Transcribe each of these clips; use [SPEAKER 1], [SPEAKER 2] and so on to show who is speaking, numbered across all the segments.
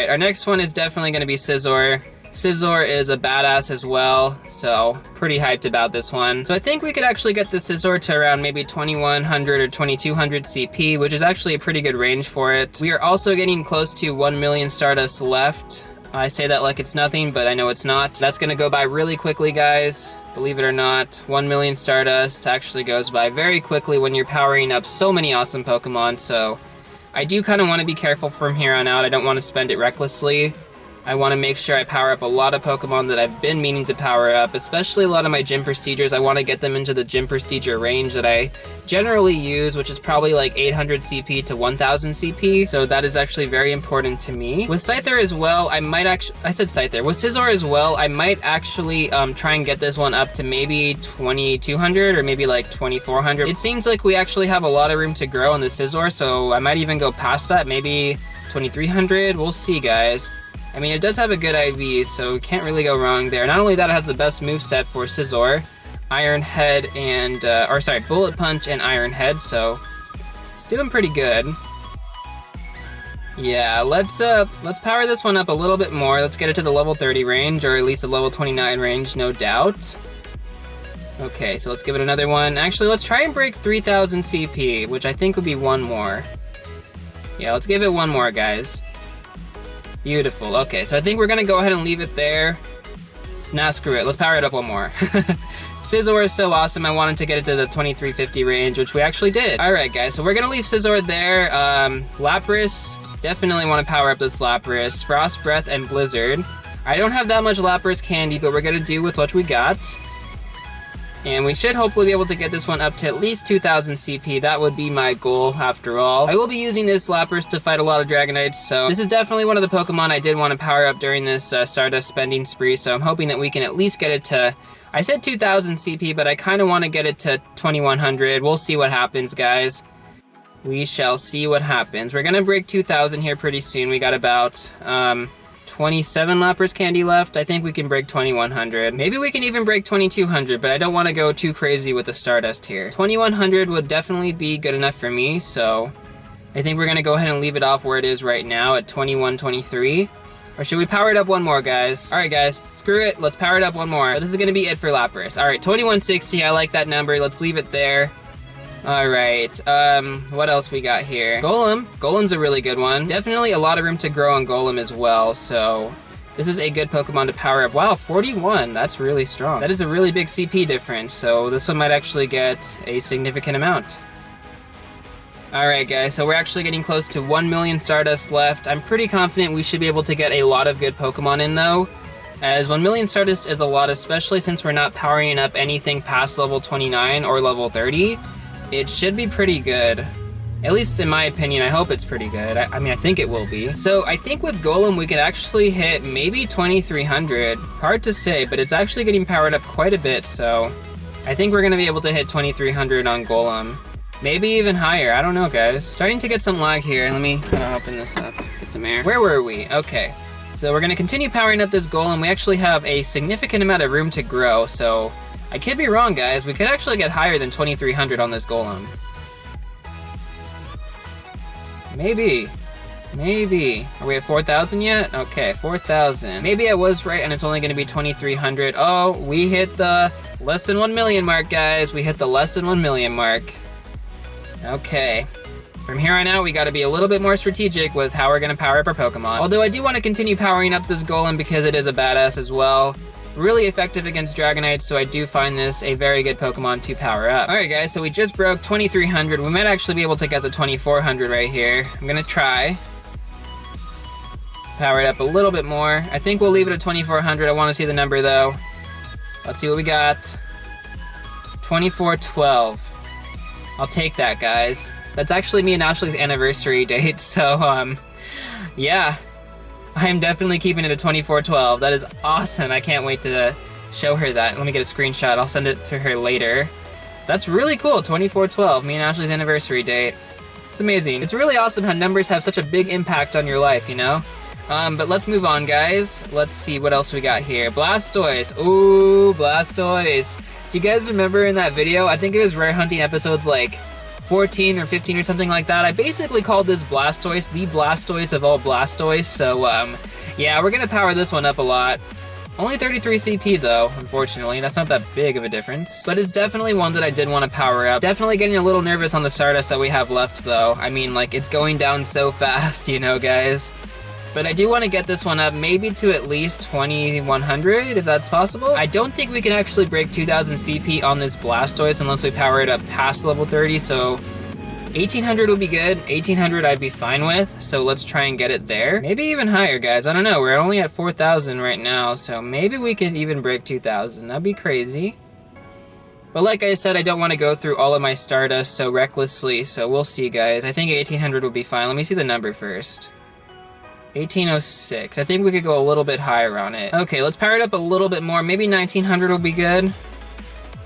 [SPEAKER 1] our next one is definitely going to be Scizor. Scizor is a badass as well, so pretty hyped about this one. So I think we could actually get the Scizor to around maybe 2100 or 2200 CP, which is actually a pretty good range for it. We are also getting close to 1 million Stardust left. I say that like it's nothing, but I know it's not. That's gonna go by really quickly, guys. Believe it or not, 1 million Stardust actually goes by very quickly when you're powering up so many awesome Pokemon, so I do kind of want to be careful from here on out. I don't want to spend it recklessly. I want to make sure I power up a lot of Pokemon that I've been meaning to power up, especially a lot of my gym procedures. I want to get them into the gym procedure range that I generally use, which is probably like 800 CP to 1000 CP, so that is actually very important to me. With Scyther as well, I might actually, I said Scyther. With Scizor as well, I might actually try and get this one up to maybe 2200 or maybe like 2400. It seems like we actually have a lot of room to grow on the Scizor, so I might even go past that, maybe 2300. We'll see, guys. I mean, it does have a good IV, so can't really go wrong there. Not only that, it has the best moveset for Scizor, Iron Head and, Bullet Punch and Iron Head, so it's doing pretty good. Yeah, let's power this one up a little bit more. Let's get it to the level 30 range, or at least the level 29 range, no doubt. Okay, so let's give it another one. Actually, let's try and break 3000 CP, which I think would be one more. Yeah, let's give it one more, guys. Beautiful. Okay, so I think we're gonna go ahead and leave it there. Nah, screw it. Let's power it up one more. Scizor is so awesome. I wanted to get it to the 2350 range, which we actually did. Alright, guys, so we're gonna leave Scizor there. Lapras. Definitely want to power up this Lapras. Frost Breath and Blizzard. I don't have that much Lapras candy, but we're gonna do with what we got. And we should hopefully be able to get this one up to at least 2000 CP. That would be my goal after all. I will be using this Lapras to fight a lot of Dragonites, so this is definitely one of the Pokemon I did want to power up during this Stardust spending spree, so I'm hoping that we can at least get it to, I said 2000 CP, but I kind of want to get it to 2100. We'll see what happens, guys. We shall see what happens. We're gonna break 2000 here pretty soon. We got about 27 Lapras candy left. I think we can break 2100. Maybe we can even break 2200, but I don't want to go too crazy with the Stardust here. 2100 would definitely be good enough for me, so I think we're gonna go ahead and leave it off where it is right now at 2123. Or should we power it up one more, guys? Alright, guys, screw it. Let's power it up one more. This is gonna be it for Lapras. Alright, 2160. I like that number. Let's leave it there. Alright, what else we got here? Golem. Golem's a really good one. Definitely a lot of room to grow on Golem as well, so this is a good Pokemon to power up. Wow, 41, that's really strong. That is a really big CP difference, so this one might actually get a significant amount. Alright guys, so we're actually getting close to 1 million Stardust left. I'm pretty confident we should be able to get a lot of good Pokemon in though, as 1 million Stardust is a lot, especially since we're not powering up anything past level 29 or level 30. It should be pretty good. At least in my opinion, I hope it's pretty good. I mean, I think it will be. So I think with Golem, we could actually hit maybe 2300. Hard to say, but it's actually getting powered up quite a bit, so I think we're gonna be able to hit 2300 on Golem. Maybe even higher, I don't know, guys. Starting to get some lag here. Let me kind of open this up, get some air. Where were we? Okay. So we're gonna continue powering up this Golem. We actually have a significant amount of room to grow, so I could be wrong, guys. We could actually get higher than 2300 on this Golem. Maybe. Maybe. Are we at 4000 yet? Okay, 4000. Maybe I was right and it's only going to be 2300. Oh, we hit the less than 1 million mark, guys. We hit the less than 1 million mark. Okay. From here on out, we got to be a little bit more strategic with how we're going to power up our Pokemon. Although I do want to continue powering up this Golem because it is a badass as well. Really effective against Dragonites, so I do find this a very good Pokemon to power up. Alright guys, so we just broke 2300. We might actually be able to get the 2400 right here. I'm gonna try. Power it up a little bit more. I think we'll leave it at 2400. I want to see the number though. Let's see what we got. 2412. I'll take that, guys. That's actually me and Ashley's anniversary date, so yeah. I'm definitely keeping it at 2412. That is awesome. I can't wait to show her that. Let me get a screenshot. I'll send it to her later. That's really cool. 2412, me and Ashley's anniversary date. It's amazing. It's really awesome how numbers have such a big impact on your life, you know? But let's move on, guys. Let's see what else we got here. Blastoise. Ooh, Blastoise. Do you guys remember in that video? I think it was Rare Hunting episodes like 14 or 15 or something like that. I basically called this Blastoise the Blastoise of all Blastoise, so yeah, we're gonna power this one up a lot. Only 33 CP though, unfortunately. That's not that big of a difference. But it's definitely one that I did want to power up. Definitely getting a little nervous on the Stardust that we have left though. I mean, like, it's going down so fast, you know, guys. But I do want to get this one up maybe to at least 2100 if that's possible. I don't think we can actually break 2000 CP on this Blastoise unless we power it up past level 30, so 1800 would be good. 1800 I'd be fine with, so let's try and get it there. Maybe even higher, guys. I don't know. We're only at 4000 right now, so maybe we could even break 2000. That'd be crazy. But like I said, I don't want to go through all of my Stardust so recklessly, so we'll see, guys. I think 1800 will be fine. Let me see the number first. 1806. I think we could go a little bit higher on it. Okay, let's power it up a little bit more. Maybe 1900 will be good.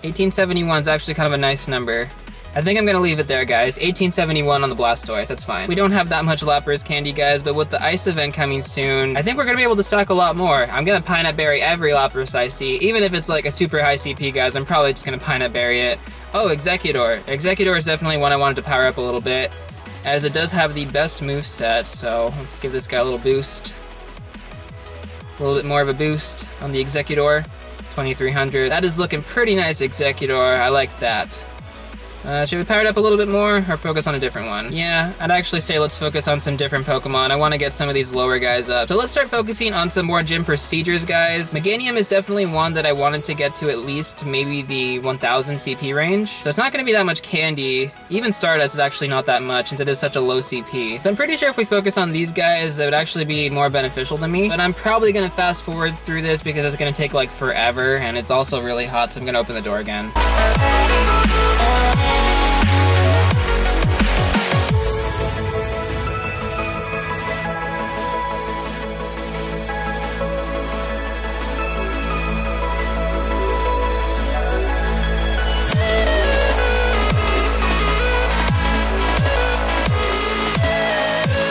[SPEAKER 1] 1871 is actually kind of a nice number. I think I'm gonna leave it there, guys. 1871 on the Blastoise, that's fine. We don't have that much Lapras candy, guys, but with the ice event coming soon, I think we're gonna be able to stack a lot more. I'm gonna Pineapple Berry every Lapras I see. Even if it's like a super high CP, guys, I'm probably just gonna Pineapple Berry it. Oh, Exeggutor. Exeggutor is definitely one I wanted to power up a little bit, as it does have the best moveset, so let's give this guy a little boost. A little bit more of a boost on the Exeggutor. 2300. That is looking pretty nice, Exeggutor. I like that. Should we power it up a little bit more, or focus on a different one? Yeah, I'd actually say let's focus on some different Pokemon. I want to get some of these lower guys up. So let's start focusing on some more gym procedures, guys. Meganium is definitely one that I wanted to get to at least maybe the 1000 CP range. So it's not going to be that much candy. Even Stardust is actually not that much, since it is such a low CP. So I'm pretty sure if we focus on these guys, that would actually be more beneficial to me. But I'm probably going to fast forward through this because it's going to take like forever, and it's also really hot, so I'm going to open the door again.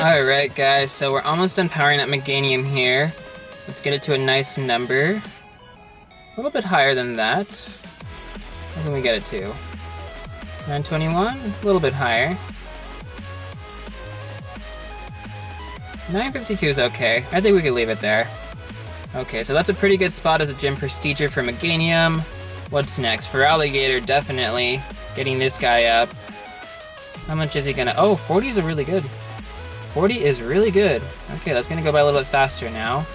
[SPEAKER 1] Alright guys, so we're almost done powering up Meganium here. Let's get it to a nice number. A little bit higher than that. What can we get it to? 921? A little bit higher. 952 is okay. I think we could leave it there. Okay, so that's a pretty good spot as a gym procedure for Meganium. What's next? For Alligator, definitely getting this guy up. How much is he gonna... Oh, 40 is a really good. 40 is really good. Okay, that's gonna go by a little bit faster now.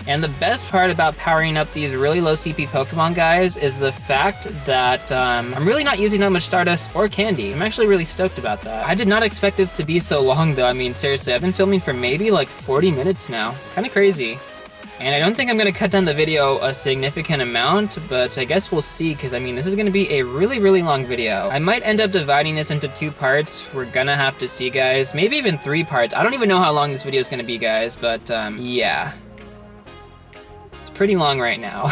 [SPEAKER 1] And the best part about powering up these really low CP Pokemon, guys, is the fact that I'm really not using that much Stardust or Candy. I'm actually really stoked about that. I did not expect this to be so long, though. I mean, seriously, I've been filming for maybe like 40 minutes now. It's kind of crazy. And I don't think I'm gonna cut down the video a significant amount, but I guess we'll see, because I mean, this is gonna be a really, really long video. I might end up dividing this into 2 parts. We're gonna have to see, guys. Maybe even 3 parts. I don't even know how long this video is gonna be, guys, but yeah. It's pretty long right now.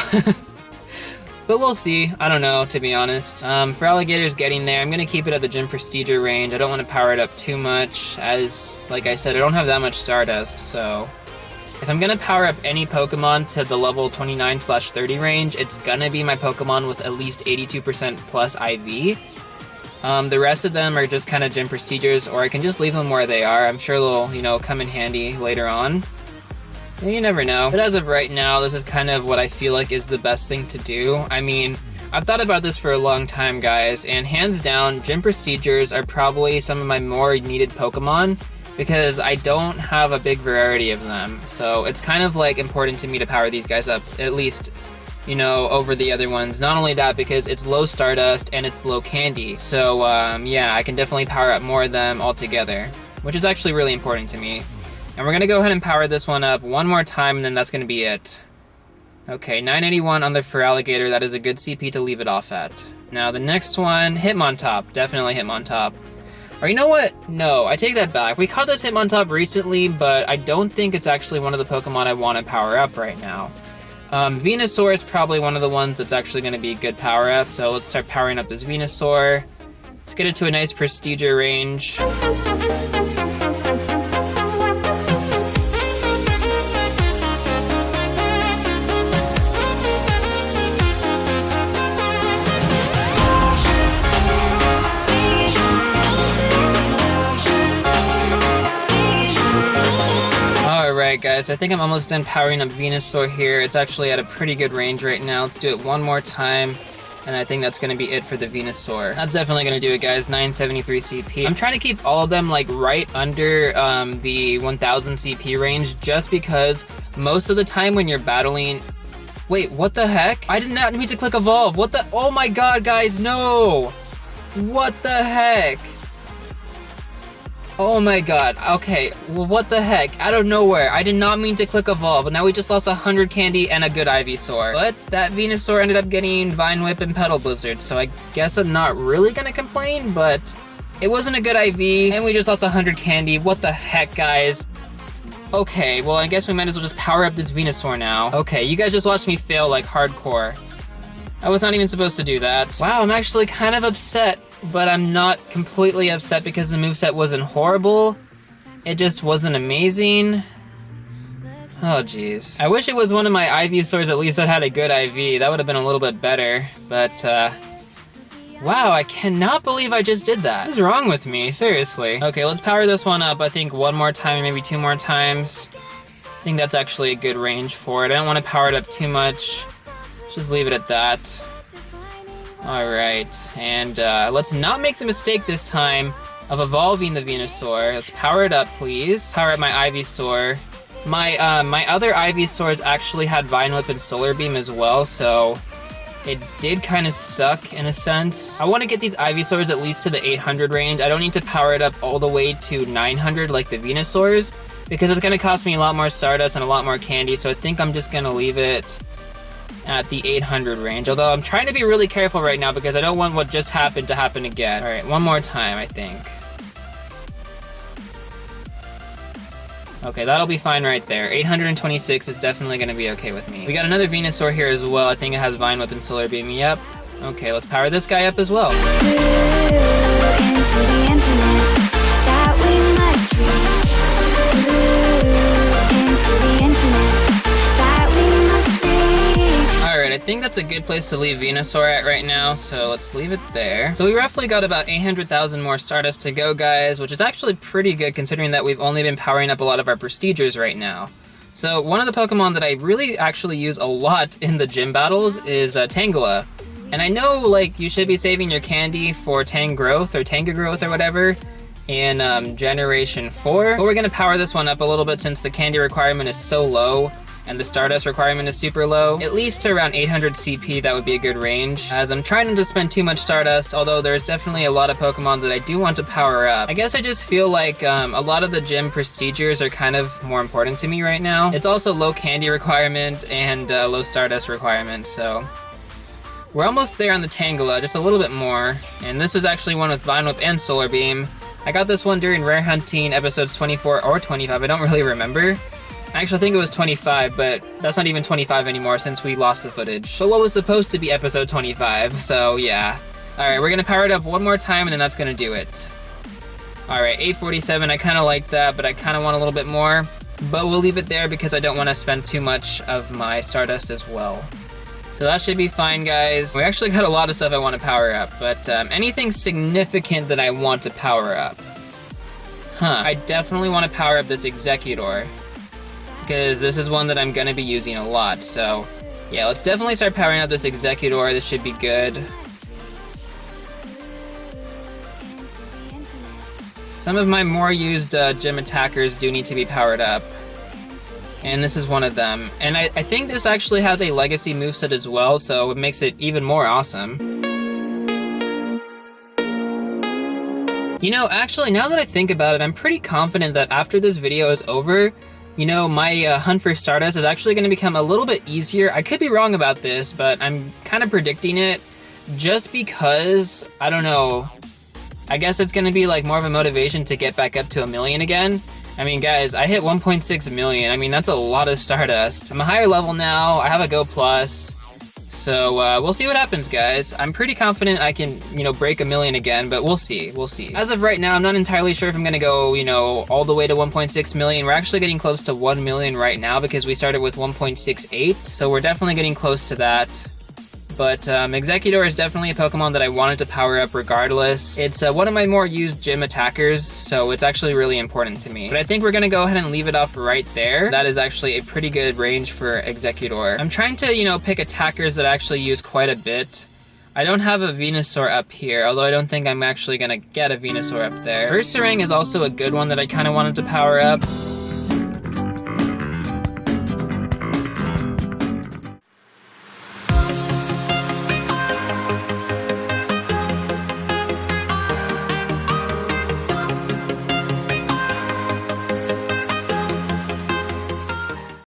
[SPEAKER 1] But we'll see. I don't know, to be honest. For Alligator's getting there, I'm gonna keep it at the gym procedure range. I don't want to power it up too much, as, like I said, I don't have that much Stardust, so... If I'm gonna power up any Pokemon to the level 29/30 range, it's gonna be my Pokemon with at least 82% plus IV. The rest of them are just kind of gym procedures, or I can just leave them where they are. I'm sure they'll, you know, come in handy later on. You never know. But as of right now, this is kind of what I feel like is the best thing to do. I mean, I've thought about this for a long time, guys, and hands down, gym procedures are probably some of my more needed Pokemon, because I don't have a big variety of them. So it's kind of like important to me to power these guys up, at least, you know, over the other ones. Not only that, because it's low Stardust and it's low Candy. So yeah, I can definitely power up more of them altogether, which is actually really important to me. And we're gonna go ahead and power this one up one more time, and then that's gonna be it. Okay, 981 on the Feraligatr. That is a good CP to leave it off at. Now the next one, Hitmontop. Definitely Hitmontop. Or you know what? No, I take that back. We caught this Hitmontop recently, but I don't think it's actually one of the Pokemon I want to power up right now. Venusaur is probably one of the ones that's actually going to be a good power up, so let's start powering up this Venusaur. Let's get it to a nice Prestigio range. Alright guys, I think I'm almost done powering up Venusaur here. It's actually at a pretty good range right now. Let's do it one more time. And I think that's going to be it for the Venusaur. That's definitely going to do it, guys. 973 CP. I'm trying to keep all of them like right under the 1000 CP range, just because most of the time when you're battling... Wait, what the heck? I did not mean to click evolve. What the... Oh my god, guys, no! What the heck? Oh my god, okay, well what the heck, out of nowhere, I did not mean to click evolve, but now we just lost 100 candy and a good Ivysaur. But that Venusaur ended up getting Vine Whip and Petal Blizzard, so I guess I'm not really gonna complain, but it wasn't a good IV, and we just lost 100 candy. What the heck, guys? Okay, well I guess we might as well just power up this Venusaur now. Okay, you guys just watched me fail like hardcore. I was not even supposed to do that. Wow, I'm actually kind of upset. But I'm not completely upset because the moveset wasn't horrible. It just wasn't amazing. Oh jeez. I wish it was one of my Ivysaurs at least that had a good IV. That would have been a little bit better. But wow, I cannot believe I just did that. What is wrong with me? Seriously. Okay, let's power this one up. I think one more time, maybe two more times. I think that's actually a good range for it. I don't want to power it up too much. Just leave it at that. Alright, and let's not make the mistake this time of evolving the Venusaur. Let's power it up, please. Power up my Ivysaur. My other Ivysaurs actually had Vine Whip and Solar Beam as well, so it did kind of suck in a sense. I want to get these Ivysaurs at least to the 800 range. I don't need to power it up all the way to 900 like the Venusaurs, because it's going to cost me a lot more Stardust and a lot more candy, so I think I'm just going to leave it at the 800 range, although I'm trying to be really careful right now because I don't want what just happened to happen again. All right, one more time, I think. Okay, that'll be fine right there. 826 is definitely gonna be okay with me. We got another Venusaur here as well. I think it has Vine Whip and Solar Beam. Yep. Okay, let's power this guy up as well. Alright, I think that's a good place to leave Venusaur at right now, so let's leave it there. So we roughly got about 800,000 more Stardust to go, guys, which is actually pretty good considering that we've only been powering up a lot of our Prestigers right now. So one of the Pokemon that I really actually use a lot in the gym battles is Tangela. And I know, like, you should be saving your candy for Tangrowth or Tangrowth or whatever in Generation 4, but we're gonna power this one up a little bit since the candy requirement is so low and the Stardust requirement is super low. At least to around 800 CP, that would be a good range, as I'm trying not to spend too much Stardust, although there's definitely a lot of Pokemon that I do want to power up. I guess I just feel like a lot of the gym Prestigers are kind of more important to me right now. It's also low candy requirement and low Stardust requirement, so we're almost there on the Tangela, just a little bit more. And this was actually one with Vine Whip and Solar Beam. I got this one during Rare Hunting episodes 24 or 25, I don't really remember. I actually think it was 25, but that's not even 25 anymore since we lost the footage. But what was supposed to be episode 25, so yeah. Alright, we're gonna power it up one more time and then that's gonna do it. Alright, 847, I kinda like that, but I kinda want a little bit more. But we'll leave it there because I don't wanna spend too much of my Stardust as well. So that should be fine, guys. We actually got a lot of stuff I want to power up, but anything significant that I want to power up. I definitely want to power up this Executor, because this is one that I'm going to be using a lot. So yeah, let's definitely start powering up this Executor. This should be good. Some of my more used gym attackers do need to be powered up. And this is one of them. And I think this actually has a legacy moveset as well, so it makes it even more awesome. You know, actually, now that I think about it, I'm pretty confident that after this video is over, you know, my hunt for Stardust is actually going to become a little bit easier. I could be wrong about this, but I'm kind of predicting it just because, I don't know, I guess it's going to be like more of a motivation to get back up to 1 million again. I mean, guys, I hit 1.6 million. I mean, that's a lot of Stardust. I'm a higher level now. I have a Go Plus. So we'll see what happens, guys. I'm pretty confident I can, you know, break 1 million again, but we'll see. We'll see. As of right now, I'm not entirely sure if I'm going to go, you know, all the way to 1.6 million. We're actually getting close to 1 million right now because we started with 1.68. So we're definitely getting close to that. but Executor is definitely a Pokemon that I wanted to power up regardless. It's one of my more used gym attackers, so it's actually really important to me. But I think we're gonna go ahead and leave it off right there. That is actually a pretty good range for Executor. I'm trying to, you know, pick attackers that I actually use quite a bit. I don't have a Venusaur up here, although I don't think I'm actually gonna get a Venusaur up there. Ursaring is also a good one that I kind of wanted to power up.